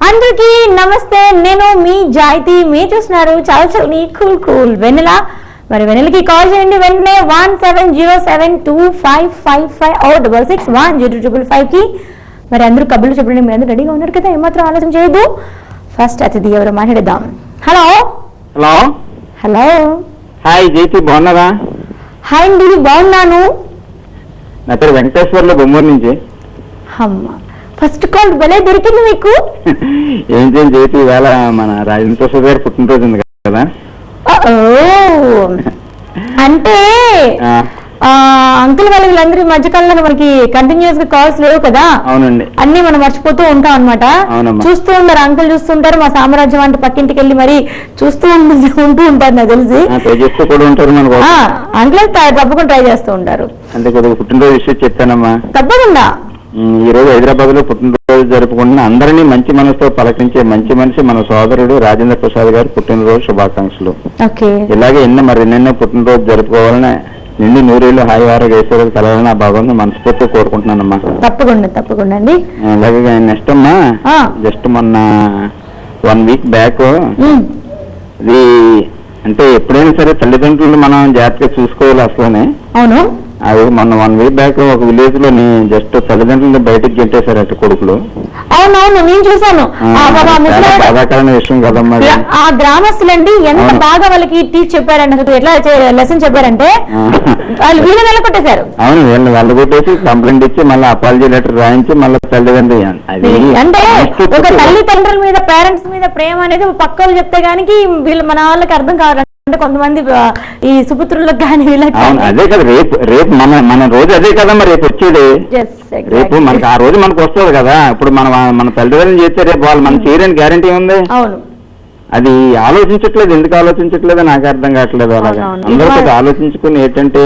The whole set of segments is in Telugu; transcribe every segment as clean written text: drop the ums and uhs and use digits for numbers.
అందరికీ నమస్తే, నేను మీ జాయితీ. మీరు చూస్తున్నారు చాలా చల్లని కూల్ కూల్ వెన్నెల. మరి వెన్నెలకి కాల్ చేయండి వెంటనే 17072555 కి. మరి అందరూ కబుర్లు చెప్పండి, మీరు అందరూ రెడీగా ఉన్నారు కదా, ఏమాత్రం ఆలోచన చేయొద్దు. ఫస్ట్ అతిథి ఎవరో మాట్లాడేద్దాం. Hello hello hello hi Jaiti, బాగున్నారా? హాయ్ అండి, బాగున్నాను. నా పేరు వెంకటేశ్వర్లు, బొమ్మూరు నుంచి. అమ్మ, ఫస్ట్ కాల్ భలే దొరికింది మీకు. ఏం చేయండి జైతి, ఇవాళ మన రాజేంద్ర ప్రసాద్ గారు పుట్టినరోజు ఉంది కదా. అంటే అంకుల్ వాళ్ళ వీళ్ళందరూ ఈ మధ్యకాలంలో మనకి కంటిన్యూస్ గా కాల్స్ లేవు కదా. అవునండి, అన్ని మనం మర్చిపోతూ ఉంటాం అనమాట. చూస్తూ ఉంటారు, అంకుల్ చూస్తుంటారు, మా సామ్రాజ్యం అంటే పక్కింటికి వెళ్ళి మరి చూస్తూ ఉంటూ ఉంటారు నాకు తెలిసి. అంకుల్ తప్పకుండా ట్రై చేస్తూ ఉంటారు. అంటే పుట్టినరోజు విషయం చెప్పానమ్మా. తప్పకుండా ఈ రోజు హైదరాబాద్ లో పుట్టినరోజు జరుపుకుంటున్న అందరినీ మంచి మనసుతో పలకరించే మంచి మనిషి మన సోదరుడు రాజేంద్ర ప్రసాద్ గారు పుట్టినరోజు శుభాకాంక్షలు. ఇలాగే ఎన్నో పుట్టినరోజు జరుపుకోవాలని, నిండి నూరేళ్ళు హాయి ఆరోగ్య కలవాలని ఆ భాగంగా మనస్ఫూర్తిగా కోరుకుంటున్నానమ్మా. తప్పకుండా తప్పకుండా అండి. అలాగే నెక్స్ట్ అమ్మా, జస్ట్ మొన్న 1 వీక్ బ్యాక్ ఇది అంటే ఎప్పుడైనా సరే తల్లిదండ్రులు మనం జాగ్రత్తగా చూసుకోవాలి అసలునే. అవును, అది మొన్న 1 వీక్ బ్యాక్ ఒక విలేజ్ లోని జస్ట్ తల్లిదండ్రులు బయటకు గెంటేశారు అటు కొడుకులు. అవునవును, నేను చూసాను. బాధాకరమైన విషయం కదమ్మా. ఆ గ్రామస్తులండి ఎంత బాగా వాళ్ళకి టీచ్ చెప్పారంటే, ఎట్లా లెసన్ చెప్పారంటే వాళ్ళు వీళ్ళని వెళ్ళగొట్టేశారు. అవును, వీళ్ళని వెళ్ళగొట్టేసి కంప్లైంట్ ఇచ్చి మళ్ళీ అపాలజీ లెటర్ రాయించి మళ్ళీ తల్లిదండ్రులు అంటే ఒక తల్లిదండ్రుల మీద పేరెంట్స్ మీద ప్రేమ అనేది పక్కలు చెప్తే గానీ వీళ్ళు మన వాళ్ళకి అర్థం కావాలి. అంటే కొంతమంది ఈ సుపుత్రులకు కానీ వీళ్ళకి అదే కదా, రేపు మన రోజు అదే కదమ్మా రేపు వచ్చేది. రేపు మనకి ఆ రోజు మనకు వస్తుంది కదా. ఇప్పుడు మన తల్లిదండ్రులు చేస్తే రేపు వాళ్ళు మనం చేయడానికి గ్యారంటీ ఉంది. అవును, అది ఆలోచించట్లేదు. ఎందుకు ఆలోచించట్లేదో నాకు అర్థం కావట్లేదు. అలాగా అందరూ కూడా ఆలోచించుకుని ఏంటంటే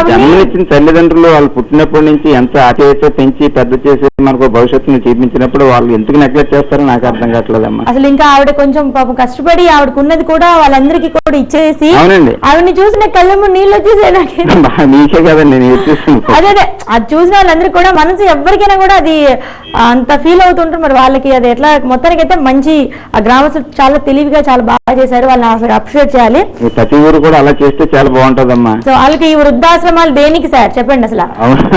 జన్మనిచ్చిన తల్లిదండ్రులు వాళ్ళు పుట్టినప్పటి నుంచి ఎంత ఆప్యాయత పెంచి పెద్ద చేసి మనకు భవిష్యత్తుని చూపించినప్పుడు వాళ్ళు ఎందుకు నెగ్లెక్ట్ చేస్తారో నాకు అర్థం కావట్లేదమ్మా. అసలు ఇంకా ఆవిడ కొంచెం పాపం కష్టపడి ఆవిడకున్నది కూడా వాళ్ళందరికీ కూడా ఇచ్చేసి, అవునండి, ఆవిడని చూసిన కళ్ళము నీళ్ళు వచ్చేసి నీకే కదండి నేను చూస్తాను. అదే అది చూసిన వాళ్ళందరికీ కూడా మనసు ఎవరికైనా కూడా అది అంత ఫీల్ అవుతుంటారు. మరి వాళ్ళకి అది ఎట్లా మొత్తానికి అయితే మంచి ఆ గ్రామస్తులు చాలా తెలివిగా చాలా బాగా చేశారు. వాళ్ళని అసలు అప్రిషియేట్ చేయాలి. ప్రతి ఊరు కూడా అలా చేస్తే చాలా బాగుంటదమ్మా. సో వాళ్ళకి ఈ వృద్ధాశ్రమాలు దేనికి సార్ చెప్పండి అసలు?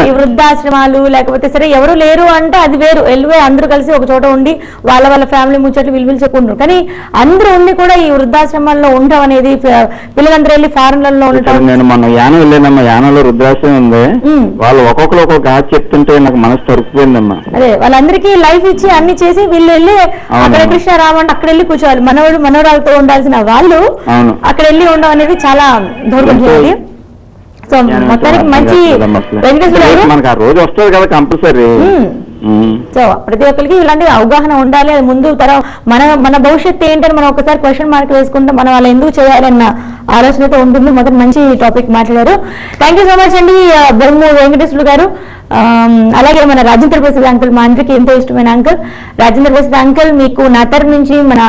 ఈ వృద్ధాశ్రమాలు లేకపోతే సరే ఎవరు లేరు అంటే అది వేరు, వెళ్ళిపోయి అందరూ కలిసి ఒక చోట ఉండి వాళ్ళ ఫ్యామిలీ ముచ్చట్లు వీళ్ళు చెప్పుకుంటారు. కానీ అందరూ ఉండి కూడా ఈ వృద్ధాశ్రమాల్లో ఉండటం అనేది, పిల్లలందరూ వెళ్ళి ఫారెన్లలో ఉండటం. నేను మొన్న యానం వెళ్ళానమ్మా, యానంలో వృద్ధాశ్రమం ఉంది. వాళ్ళు ఒక్కొక్కరు ఒక్కొక్క ఆశ చెప్తుంటే నాకు మనసు తరుక్కుపోయిందమ్మా. అదే వాళ్ళందరికీ లైఫ్ ఇచ్చి అన్ని చేసి వీళ్ళు వెళ్ళి అక్కడ కృష్ణారామ అంటే అక్కడ వెళ్ళి కూర్చోవాలి. మనవరాలతో ఉండాల్సిన వాళ్ళు అక్కడ వెళ్ళి ఉండడం అనేది చాలా దౌర్భాగ్యం. సో మొత్తానికి మంచి మనకు ఆ రోజు వస్తుంది కదా కంపల్సరీ. సో ప్రతి ఒక్కరికి ఇలాంటి అవగాహన ఉండాలి. అది ముందు తరం మన భవిష్యత్తు ఏంటని మనం ఒకసారి క్వశ్చన్ మార్క్ వేసుకుంటే మనం వాళ్ళు ఎందుకు చేయాలన్న ఆలోచనతో ఉంటుంది. మొదటి మంచి టాపిక్ మాట్లాడారు. థ్యాంక్ యూ సో మచ్ అండి బొమ్ము వెంకటేశ్వరులు గారు. అలాగే మన రాజేంద్ర ప్రసాద్ అంకుల్, మా అందరికి ఎంతో ఇష్టమైన అంకుల్ రాజేంద్ర ప్రసాద్ అంకుల్. మీకు నా తరఫు నుంచి, మన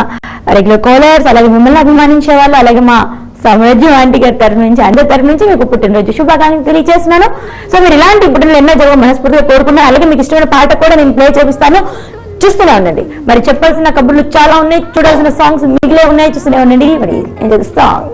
రెగ్యులర్ కాలర్స్, అలాగే మిమ్మల్ని అభిమానించే వాళ్ళు, అలాగే మా సామ్రాజ్యం ఆంటీ గారి తరఫు నుంచి, అందరి తరఫు నుంచి మీకు పుట్టినరోజు శుభాకాంక్షలు తెలియజేస్తున్నాను. సో మీరు ఇలాంటి పుట్టినరోజు ఎన్నో జరగ మనస్ఫూర్తిగా కోరుకున్నాను. అలాగే మీకు ఇష్టమైన పాట కూడా నేను ప్లే చేపిస్తాను, చూస్తూనే ఉండండి. మరి చెప్పాల్సిన కబుర్లు చాలా ఉన్నాయి, చూడాల్సిన సాంగ్స్ మిగిలే ఉన్నాయి, చూస్తూనే ఉండండి. మరి ఎంజాయ్ ది సాంగ్.